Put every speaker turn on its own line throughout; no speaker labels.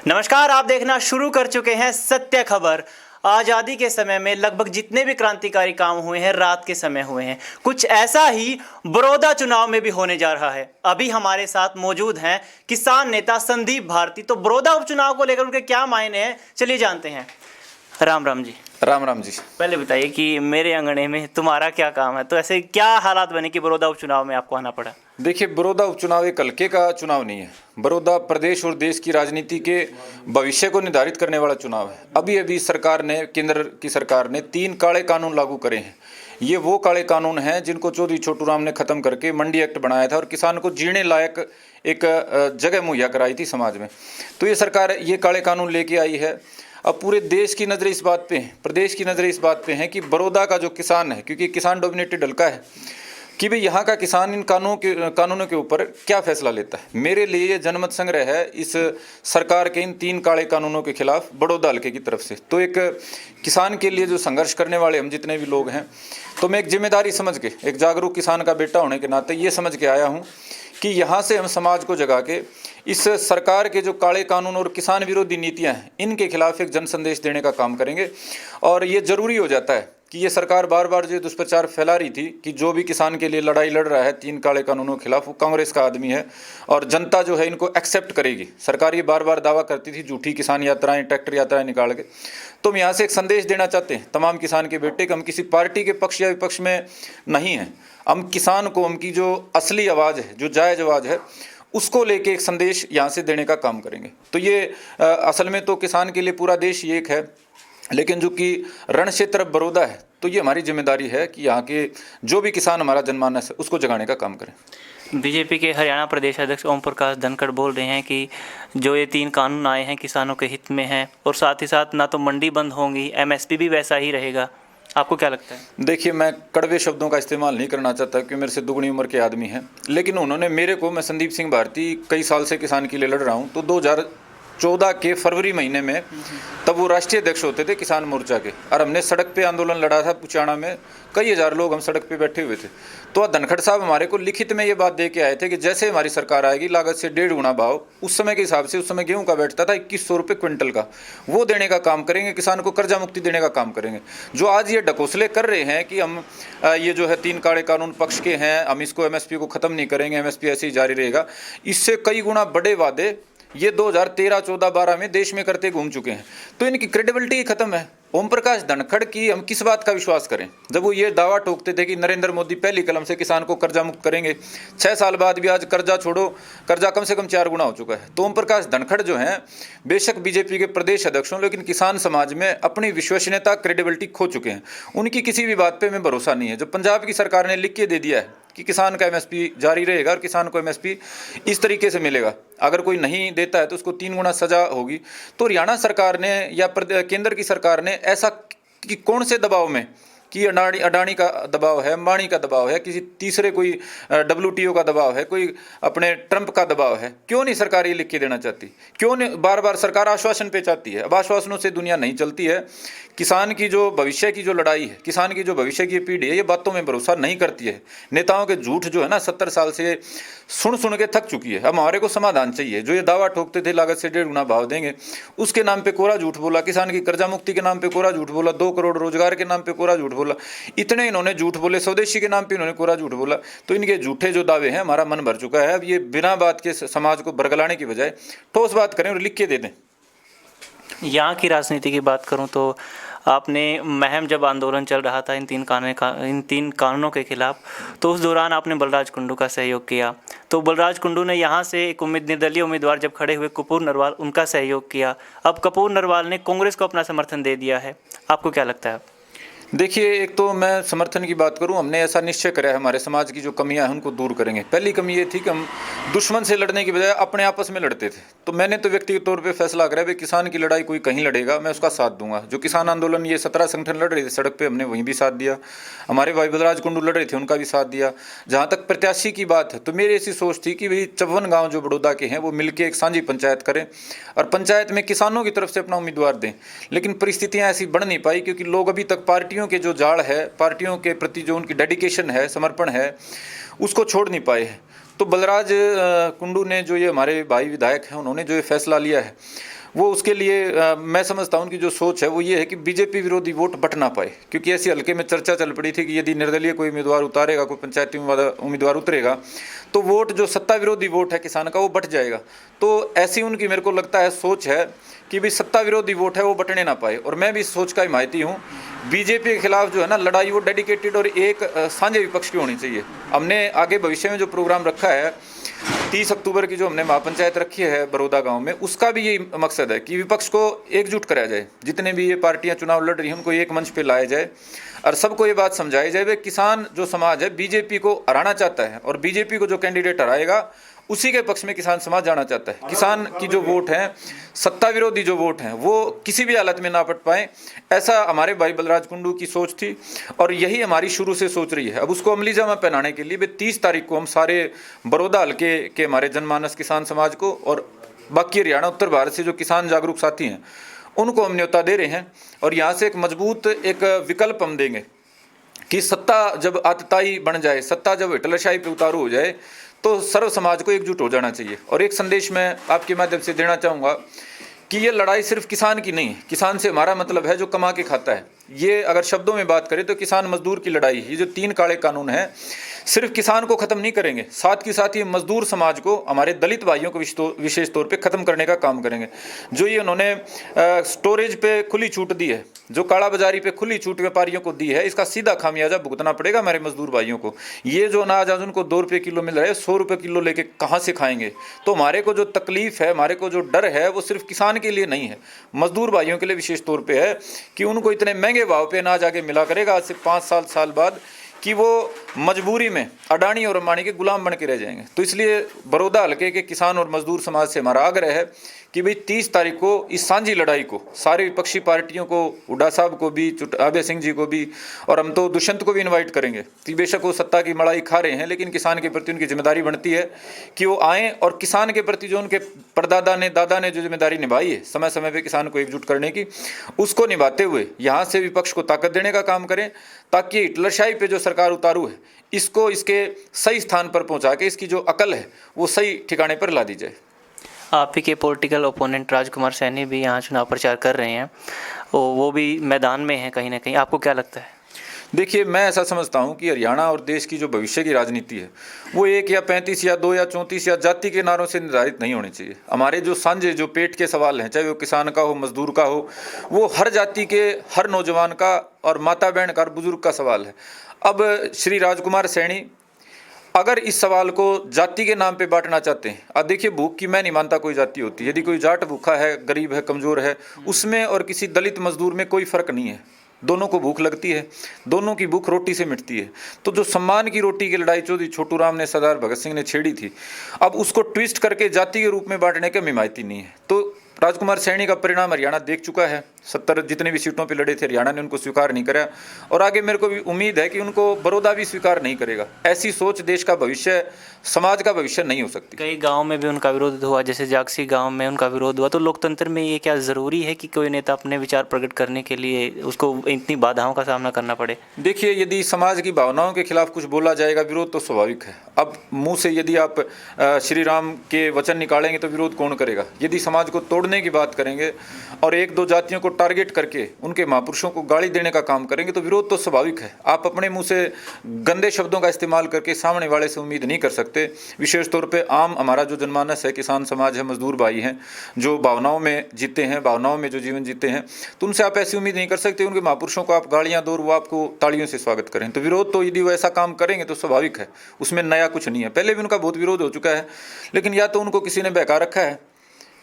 नमस्कार, आप देखना शुरू कर चुके हैं सत्य खबर। आज़ादी के समय में लगभग जितने भी क्रांतिकारी काम हुए हैं रात के समय हुए हैं। कुछ ऐसा ही बड़ौदा चुनाव में भी होने जा रहा है। अभी हमारे साथ मौजूद हैं किसान नेता संदीप भारती। तो बड़ौदा उपचुनाव को लेकर उनके क्या मायने हैं, चलिए जानते हैं। राम राम जी।
राम राम जी।
पहले बताइए कि मेरे अंगने में तुम्हारा क्या काम है, तो ऐसे क्या हालात बने कि बड़ौदा उपचुनाव में आपको आना पड़ा?
देखिए, बड़ौदा उपचुनाव एक हल्के का चुनाव नहीं है। बड़ौदा प्रदेश और देश की राजनीति के भविष्य को निर्धारित करने वाला चुनाव है। अभी अभी सरकार ने, केंद्र की सरकार ने 3 काले कानून लागू करे हैं। ये वो काले कानून हैं जिनको चौधरी छोटू राम ने खत्म करके मंडी एक्ट बनाया था और किसान को जीने लायक एक जगह मुहैया कराई थी समाज में। तो ये सरकार ये काले कानून लेके आई है। अब पूरे देश की नज़रें इस बात पे हैं, प्रदेश की नज़रें इस बात पे हैं कि बड़ौदा का जो किसान है, क्योंकि किसान डोमिनेटेड हल्का है, कि भाई यहाँ का किसान इन कानूनों के ऊपर क्या फैसला लेता है। मेरे लिए ये जनमत संग्रह है इस सरकार के इन 3 काले कानूनों के खिलाफ बड़ौदा हल्के की तरफ से। तो एक किसान के लिए जो संघर्ष करने वाले हम जितने भी लोग हैं, तो मैं एक जिम्मेदारी समझ के, एक जागरूक किसान का बेटा होने के नाते ये समझ के आया हूँ कि यहाँ से हम समाज को जगा के इस सरकार के जो काले कानून और किसान विरोधी नीतियाँ हैं, इनके खिलाफ एक जन संदेश देने का काम करेंगे। और ये ज़रूरी हो जाता है कि ये सरकार बार बार जो दुष्प्रचार फैला रही थी कि जो भी किसान के लिए लड़ाई लड़ रहा है 3 काले कानूनों के खिलाफ, वो कांग्रेस का आदमी है और जनता जो है इनको एक्सेप्ट करेगी। सरकार ये बार बार दावा करती थी, झूठी किसान यात्राएं, ट्रैक्टर यात्राएं निकाल के। तो हम यहाँ से एक संदेश देना चाहते हैं तमाम किसान के बेटे कि हम किसी पार्टी के पक्ष या विपक्ष में नहीं हैं। हम किसान को, उनकी जो असली आवाज़ है, जो जायज़ आवाज़ है, उसको लेके एक संदेश यहाँ से देने का काम करेंगे। तो ये असल में तो किसान के लिए पूरा देश ये एक है, लेकिन जो कि रण क्षेत्र बड़ौदा है, तो ये हमारी जिम्मेदारी है कि यहाँ के जो भी किसान हमारा जनमानस है उसको जगाने का काम करें।
बीजेपी के हरियाणा प्रदेश अध्यक्ष ओम प्रकाश धनखड़ बोल रहे हैं कि जो ये 3 कानून आए हैं किसानों के हित में हैं और साथ ही साथ ना तो मंडी बंद होंगी, एमएसपी भी वैसा ही रहेगा। आपको क्या लगता है?
देखिए, मैं कड़वे शब्दों का इस्तेमाल नहीं करना चाहता क्योंकि मेरे से दुगनी उम्र के आदमी हैं, लेकिन उन्होंने मेरे को, मैं संदीप सिंह भारती कई साल से किसान के लिए लड़ रहा हूँ, तो 2014 के फरवरी महीने में, तब वो राष्ट्रीय अध्यक्ष होते थे किसान मोर्चा के, और हमने सड़क पे आंदोलन लड़ा था पुचाना में। कई हज़ार लोग हम सड़क पे बैठे हुए थे। तो धनखड़ साहब हमारे को लिखित में ये बात दे के आए थे कि जैसे हमारी सरकार आएगी लागत से 1.5 गुना भाव, उस समय के हिसाब से, उस समय गेहूं का बैठता था 2100 रुपये क्विंटल का, वो देने का काम करेंगे। किसान को कर्जा मुक्ति देने का काम करेंगे। जो आज ये ढकोसले कर रहे हैं कि हम ये जो है 3 काले कानून पक्ष के हैं, हम इसको एमएसपी को ख़त्म नहीं करेंगे, एमएसपी ऐसे ही जारी रहेगा, इससे कई गुना बड़े वादे ये 2013, 14, 12 में देश में करते घूम चुके हैं। तो इनकी क्रेडिबिलिटी खत्म है। ओम प्रकाश धनखड़ की हम किस बात का विश्वास करें, जब वो ये दावा ठोकते थे कि नरेंद्र मोदी पहली कलम से किसान को कर्जा मुक्त करेंगे। 6 साल बाद भी आज कर्जा छोड़ो, कर्जा कम से कम 4 गुना हो चुका है। तो ओम प्रकाश धनखड़ जो हैं, बेशक बीजेपी के प्रदेश अध्यक्ष हों, लेकिन किसान समाज में अपनी विश्वसनीयता, क्रेडिबिलिटी खो चुके हैं। उनकी किसी भी बात पर में भरोसा नहीं है। जो पंजाब की सरकार ने लिख के दे दिया है कि किसान का एमएसपी जारी रहेगा और किसान को एमएसपी इस तरीके से मिलेगा, अगर कोई नहीं देता है तो उसको 3 गुना सजा होगी। तो हरियाणा सरकार ने या केंद्र की सरकार ने ऐसा कि कौन से दबाव में, कि अडानी का दबाव है, अंबानी का दबाव है, किसी तीसरे कोई WTO का दबाव है, कोई अपने ट्रंप का दबाव है, क्यों नहीं सरकार ये लिख के देना चाहती? क्यों नहीं बार बार सरकार आश्वासन पे चाहती है? अब आश्वासनों से दुनिया नहीं चलती है। किसान की जो भविष्य की जो लड़ाई है, किसान की जो भविष्य की पीढ़ी है, ये बातों में भरोसा नहीं करती है। नेताओं के झूठ जो है ना, 70 साल से सुन के थक चुकी है। अब हमारे को समाधान चाहिए। जो ये दावा ठोकते थे लागत से 1.5 गुना भाव देंगे, उसके नाम पे कोरा झूठ बोला, किसान की कर्जा मुक्ति के नाम पे कोरा झूठ बोला, 2 करोड़ रोजगार के नाम पे कोरा झूठ बोला, इतने इन्होंने झूठ बोले, स्वदेशी के नाम पे इन्होंने कोरा झूठ बोला। तो इनके झूठे जो दावे हैं, हमारा मन भर चुका है। अब ये बिना बात के समाज को बरगलाने की बजाय ठोस बात करें और लिख के दे दें।
यहाँ की राजनीति की बात करूँ तो आपने महम जब आंदोलन चल रहा था इन 3 कानूनों के खिलाफ, तो उस दौरान आपने बलराज कुंडू का सहयोग किया। तो बलराज कुंडू ने यहाँ से एक निर्दलीय उम्मीदवार जब खड़े हुए कपूर नरवाल, उनका सहयोग किया। अब कपूर नरवाल ने कांग्रेस को अपना समर्थन दे दिया है। आपको क्या लगता है?
देखिए, एक तो मैं समर्थन की बात करूं, हमने ऐसा निश्चय करा है हमारे समाज की जो कमियां हैं उनको दूर करेंगे। पहली कमी ये थी कि हम दुश्मन से लड़ने की बजाय अपने आपस में लड़ते थे। तो मैंने तो व्यक्तिगत तौर पे फैसला करा भाई किसान की लड़ाई कोई कहीं लड़ेगा, मैं उसका साथ दूंगा। जो किसान आंदोलन ये 17 संगठन लड़ रहे थे सड़क पर, हमने वहीं भी साथ दिया। हमारे भाई बलराज कुंडू लड़ रहे थे, उनका भी साथ दिया। जहाँ तक प्रत्याशी की बात है, तो मेरी ऐसी सोच थी कि भाई 54 गाँव जो बड़ौदा के हैं वो मिलकर एक साझी पंचायत करें और पंचायत में किसानों की तरफ से अपना उम्मीदवार दें। लेकिन परिस्थितियाँ ऐसी बन नहीं पाई क्योंकि लोग अभी तक पार्टियों के जो जाड़ है, पार्टियों के प्रति जो उनकी डेडिकेशन है, समर्पण है, उसको छोड़ नहीं पाए हैं। तो बलराज कुंडू ने, जो ये हमारे भाई विधायक हैं, उन्होंने जो ये फैसला लिया है, वो उसके लिए मैं समझता हूँ उनकी जो सोच है वो ये है कि बीजेपी विरोधी वोट बट ना पाए, क्योंकि ऐसी हल्के में चर्चा चल पड़ी थी कि यदि निर्दलीय कोई उम्मीदवार उतारेगा, कोई पंचायती उम्मीदवार उतरेगा, तो वोट जो सत्ता विरोधी वोट है किसान का वो बट जाएगा। तो ऐसी उनकी मेरे को लगता है सोच है कि भी सत्ता विरोधी वोट है वो बटने ना पाए। और मैं भी इस सोच का हिमायती हूँ। बीजेपी के खिलाफ जो है ना लड़ाई वो डेडिकेटेड और एक साझे विपक्ष की होनी चाहिए। हमने आगे भविष्य में जो प्रोग्राम रखा है 30 अक्टूबर की जो हमने महापंचायत रखी है बड़ौदा गांव में, उसका भी यही मकसद है कि विपक्ष को एकजुट कराया जाए। जितने भी ये पार्टियां चुनाव लड़ रही हैं उनको एक मंच पे लाया जाए और सबको ये बात समझाई जाए वे किसान जो समाज है बीजेपी को हराना चाहता है और बीजेपी को जो कैंडिडेट हराएगा उसी के पक्ष में किसान समाज जाना चाहता है। किसान की जो वोट है, सत्ता विरोधी जो वोट हैं, वो किसी भी हालत में ना पट पाए, ऐसा हमारे भाई बलराज कुंडू की सोच थी और यही हमारी शुरू से सोच रही है। अब उसको अमली जामा पहनाने के लिए 30 तारीख को हम सारे बड़ौदा हल्के के हमारे जनमानस किसान समाज को और बाकी हरियाणा उत्तर भारत से जो किसान जागरूक साथी हैं उनको हम न्योता दे रहे हैं और यहाँ से एक मजबूत एक विकल्प हम देंगे कि सत्ता जब आतताई बन जाए, सत्ता जब हिटलरशाही पे उतारू हो जाए, तो सर्व समाज को एकजुट हो जाना चाहिए। और एक संदेश मैं आपके माध्यम से देना चाहूँगा कि ये लड़ाई सिर्फ किसान की नहीं है। किसान से हमारा मतलब है जो कमा के खाता है। ये अगर शब्दों में बात करें तो किसान मजदूर की लड़ाई है। ये जो 3 काले कानून हैं सिर्फ किसान को ख़त्म नहीं करेंगे, साथ ही साथ ये मजदूर समाज को, हमारे दलित भाइयों को विशेष तौर पे ख़त्म करने का काम करेंगे। जो ये उन्होंने स्टोरेज पे खुली छूट दी है, जो काला बाजारी पे खुली छूट व्यापारियों को दी है, इसका सीधा खामियाजा भुगतना पड़ेगा हमारे मजदूर भाइयों को। ये जो अनाज आज उनको 2 रुपये किलो मिल रहा है, 100 रुपये किलो लेके कहाँ से खाएंगे? तो हमारे को जो तकलीफ है, हमारे को जो डर है, वो सिर्फ किसान के लिए नहीं है, मजदूर भाइयों के लिए विशेष तौर पर है कि उनको इतने महंगे भाव पे अनाज आगे मिला करेगा आज से 5 साल बाद कि वो मजबूरी में अडानी और अंबानी के गुलाम बन के रह जाएंगे। तो इसलिए बड़ौदा हल्के के किसान और मजदूर समाज से हमारा आग्रह है कि भाई 30 तारीख को इस सांझी लड़ाई को सारे विपक्षी पार्टियों को, हुड्डा साहब को भी, अभय सिंह जी को भी, और हम तो दुष्यंत को भी इनवाइट करेंगे कि बेशक वो सत्ता की मलाई खा रहे हैं लेकिन किसान के प्रति उनकी जिम्मेदारी बनती है कि वो आएँ और किसान के प्रति जो उनके परदादा ने, दादा ने जो जिम्मेदारी निभाई है समय समय पर किसान को एकजुट करने की, उसको निभाते हुए यहाँ से विपक्ष को ताकत देने का काम करें ताकि हिटलरशाही पे जो सरकार उतारू है इसको इसके सही स्थान पर पहुंचा के इसकी जो अकल है वो सही ठिकाने पर ला दी जाए।
आप ही के पॉलिटिकल ओपोनेंट राजकुमार सैनी भी यहाँ चुनाव प्रचार कर रहे हैं, वो भी मैदान में हैं कहीं ना कहीं, आपको क्या लगता है?
देखिए, मैं ऐसा समझता हूं कि हरियाणा और देश की जो भविष्य की राजनीति है वो 1 या 35 या 2 या 34 या जाति के नारों से निर्धारित नहीं होनी चाहिए। हमारे जो सांझे जो पेट के सवाल हैं, चाहे वो किसान का हो, मजदूर का हो, वो हर जाति के हर नौजवान का और माता बहन का और बुजुर्ग का सवाल है। अब श्री राजकुमार सैनी अगर इस सवाल को जाति के नाम पे बांटना चाहते हैं, अब देखिए भूख की मैं नहीं मानता कोई जाति होती है। यदि कोई जाट भूखा है, गरीब है, कमज़ोर है, उसमें और किसी दलित मजदूर में कोई फ़र्क नहीं है। दोनों को भूख लगती है, दोनों की भूख रोटी से मिटती है। तो जो सम्मान की रोटी की लड़ाई चौधरी छोटू राम ने, सरदार भगत सिंह ने छेड़ी थी, अब उसको ट्विस्ट करके जाति के रूप में बांटने का हिमायती नहीं है। तो राजकुमार सैनी का परिणाम हरियाणा देख चुका है। 70 जितने भी सीटों पे लड़े थे हरियाणा ने उनको स्वीकार नहीं करा और आगे मेरे को भी उम्मीद है कि उनको बड़ौदा भी स्वीकार नहीं करेगा। ऐसी सोच देश का भविष्य, समाज का भविष्य नहीं हो सकती।
कई गांव में भी उनका विरोध हुआ, जैसे जागसी गांव में उनका विरोध हुआ। तो लोकतंत्र में ये क्या ज़रूरी है कि कोई नेता अपने विचार प्रकट करने के लिए उसको इतनी बाधाओं का सामना करना पड़े?
देखिए, यदि समाज की भावनाओं के खिलाफ कुछ बोला जाएगा, विरोध तो स्वाभाविक है। अब मुंह से यदि आप श्री राम के वचन निकालेंगे तो विरोध कौन करेगा? यदि समाज को तोड़ने की बात करेंगे और 1-2 जातियों को टारगेट करके उनके महापुरुषों को गाली देने का काम करेंगे तो विरोध तो स्वाभाविक है। आप अपने मुंह से गंदे शब्दों का इस्तेमाल करके सामने वाले से उम्मीद नहीं कर सकते। विशेष तौर पे आम हमारा जो जनमानस है, किसान समाज है, मजदूर भाई हैं, जो भावनाओं में जीते हैं, भावनाओं में जो जीवन जीते हैं, तो उनसे आप ऐसी उम्मीद नहीं कर सकते उनके महापुरुषों को आप गालियाँ दो और वो आपको तालियों से स्वागत करें। तो विरोध तो यदि वो ऐसा काम करेंगे तो स्वाभाविक है, उसमें नया कुछ नहीं है। पहले भी उनका बहुत विरोध हो चुका है, लेकिन या तो उनको किसी ने बहका रखा है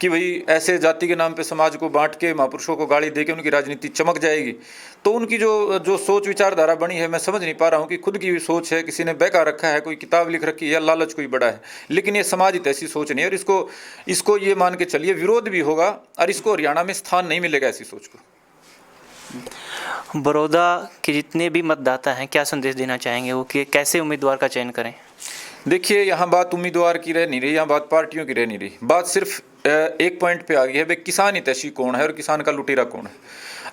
कि भाई ऐसे जाति के नाम पे समाज को बांट के महापुरुषों को गाली दे के उनकी राजनीति चमक जाएगी। तो उनकी जो सोच विचारधारा बनी है, मैं समझ नहीं पा रहा हूँ कि खुद की सोच है, किसी ने बहका रखा है, कोई किताब लिख रखी है या लालच कोई बड़ा है, लेकिन ये समाज हित ऐसी सोच नहीं है। और इसको ये मान के चलिए विरोध भी होगा और इसको हरियाणा में स्थान नहीं मिलेगा ऐसी सोच को।
बड़ौदा के जितने भी मतदाता हैं, क्या संदेश देना चाहेंगे वो कि कैसे उम्मीदवार का चयन करें?
देखिए, यहाँ बात उम्मीदवार की रह नहीं रही, यहाँ बात पार्टियों की रह नहीं रही। बात सिर्फ एक पॉइंट पे आ गई है, भाई किसान हितैषी कौन है और किसान का लुटेरा कौन है।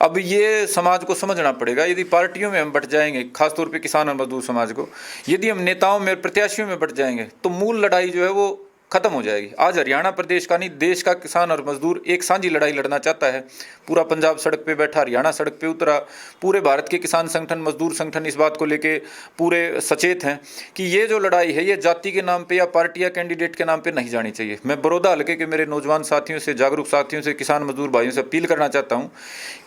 अब ये समाज को समझना पड़ेगा। यदि पार्टियों में हम बट जाएंगे, खासतौर पे किसान और मजदूर समाज को, यदि हम नेताओं में, प्रत्याशियों में बट जाएंगे, तो मूल लड़ाई जो है वो खत्म हो जाएगी। आज हरियाणा प्रदेश का नहीं, देश का किसान और मजदूर एक साझी लड़ाई लड़ना चाहता है। पूरा पंजाब सड़क पे बैठा, हरियाणा सड़क पे उतरा, पूरे भारत के किसान संगठन, मजदूर संगठन इस बात को लेके पूरे सचेत हैं कि ये जो लड़ाई है ये जाति के नाम पे या पार्टी या कैंडिडेट के नाम पे नहीं जानी चाहिए। मैं बड़ौदा हल्के के मेरे नौजवान साथियों से, जागरूक साथियों से, किसान मजदूर भाइयों से अपील करना चाहता हूँ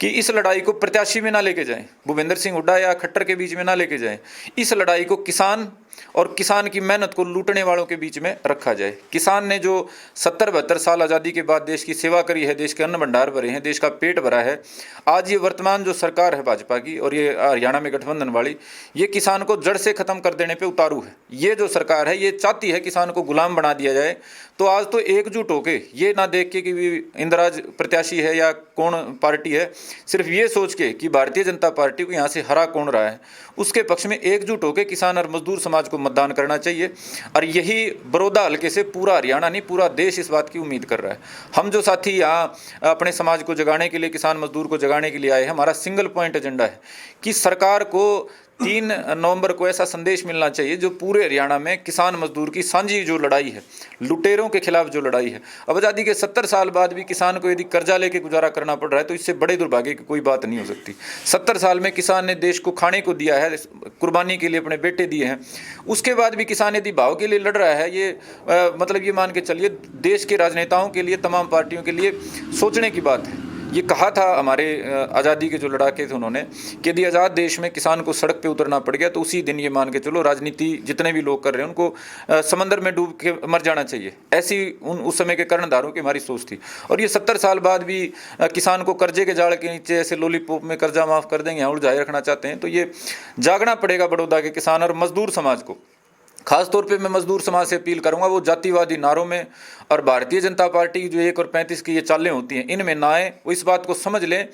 कि इस लड़ाई को प्रत्याशी में ना लेके जाएं, भूपेंद्र सिंह हुड्डा या खट्टर के बीच में ना लेके जाएं। इस लड़ाई को किसान और किसान की मेहनत को लूटने वालों के बीच में रखा जाए। किसान ने जो 70-72 साल आज़ादी के बाद देश की सेवा करी है, देश के अन्न भंडार भरे हैं, देश का पेट भरा है, आज ये वर्तमान जो सरकार है भाजपा की और ये हरियाणा में गठबंधन वाली, ये किसान को जड़ से ख़त्म कर देने पे उतारू है। ये जो सरकार है ये चाहती है किसान को गुलाम बना दिया जाए। तो आज तो एकजुट होके, ये ना देख के कि इंदिराज प्रत्याशी है या कौन पार्टी है, सिर्फ ये सोच के कि भारतीय जनता पार्टी को यहाँ से हरा कौन रहा है, उसके पक्ष में एकजुट होकर किसान और मजदूर समाज को मतदान करना चाहिए। और यही बड़ौदा हल्के से पूरा हरियाणा नहीं, पूरा देश इस बात की उम्मीद कर रहा है। हम जो साथी यहाँ अपने समाज को जगाने के लिए, किसान मजदूर को जगाने के लिए आए हैं, हमारा सिंगल पॉइंट एजेंडा है कि सरकार को 3 नवंबर को ऐसा संदेश मिलना चाहिए जो पूरे हरियाणा में किसान मजदूर की साझी जो लड़ाई है, लुटेरों के खिलाफ जो लड़ाई है। अब आज़ादी के 70 साल बाद भी किसान को यदि कर्जा लेके गुजारा करना पड़ रहा है तो इससे बड़े दुर्भाग्य की कोई बात नहीं हो सकती। 70 साल में किसान ने देश को खाने को दिया है, कुर्बानी के लिए अपने बेटे दिए हैं, उसके बाद भी किसान यदि भाव के लिए लड़ रहा है, ये मतलब ये मान के चलिए देश के राजनेताओं के लिए, तमाम पार्टियों के लिए सोचने की बात है। ये कहा था हमारे आज़ादी के जो लड़ाके थे उन्होंने कि यदि आज़ाद देश में किसान को सड़क पे उतरना पड़ गया तो उसी दिन ये मान के चलो राजनीति जितने भी लोग कर रहे हैं उनको समंदर में डूब के मर जाना चाहिए। ऐसी उस समय के कर्णधारों की हमारी सोच थी। और ये 70 साल बाद भी किसान को कर्जे के जाल के नीचे ऐसे लॉलीपॉप में कर्जा माफ़ कर देंगे, यहाँ उलझाए रखना चाहते हैं। तो ये जागना पड़ेगा बड़ौदा के किसान और मजदूर समाज को। खास तौर पे मैं मजदूर समाज से अपील करूंगा वो जातिवादी नारों में और भारतीय जनता पार्टी की जो 1 और 35 की ये चालें होती हैं इनमें ना आए। वो इस बात को समझ लें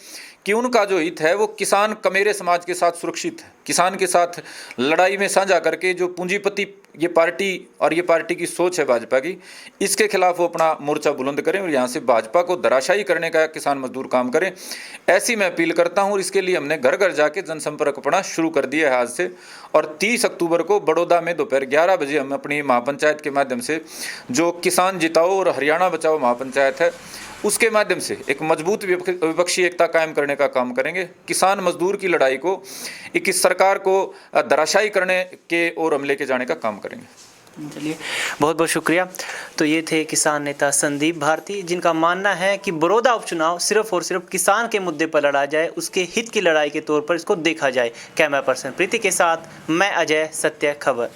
कि उनका जो हित है वो किसान कमेरे समाज के साथ सुरक्षित है। किसान के साथ लड़ाई में साझा करके जो पूंजीपति ये पार्टी और ये पार्टी की सोच है भाजपा की, इसके खिलाफ वो अपना मोर्चा बुलंद करें और यहाँ से भाजपा को धराशायी करने का किसान मजदूर काम करें, ऐसी मैं अपील करता हूँ। और इसके लिए हमने घर घर जाके जनसंपर्क अपना शुरू कर दिया है आज से। और 30 अक्टूबर को बड़ौदा में दोपहर 11 बजे हम अपनी महापंचायत के माध्यम से जो किसान जिताओ और हरियाणा बचाओ महापंचायत है उसके माध्यम से एक मजबूत विपक्षी एकता कायम करने का काम करेंगे। किसान मजदूर की लड़ाई को इस सरकार को धराशायी करने के और हम लेके जाने का काम करेंगे।
चलिए, बहुत बहुत शुक्रिया। तो ये थे किसान नेता संदीप भारती, जिनका मानना है कि बड़ौदा उपचुनाव सिर्फ और सिर्फ किसान के मुद्दे पर लड़ा जाए, उसके हित की लड़ाई के तौर पर इसको देखा जाए। कैमरा पर्सन प्रीति के साथ मैं अजय, सत्य खबर।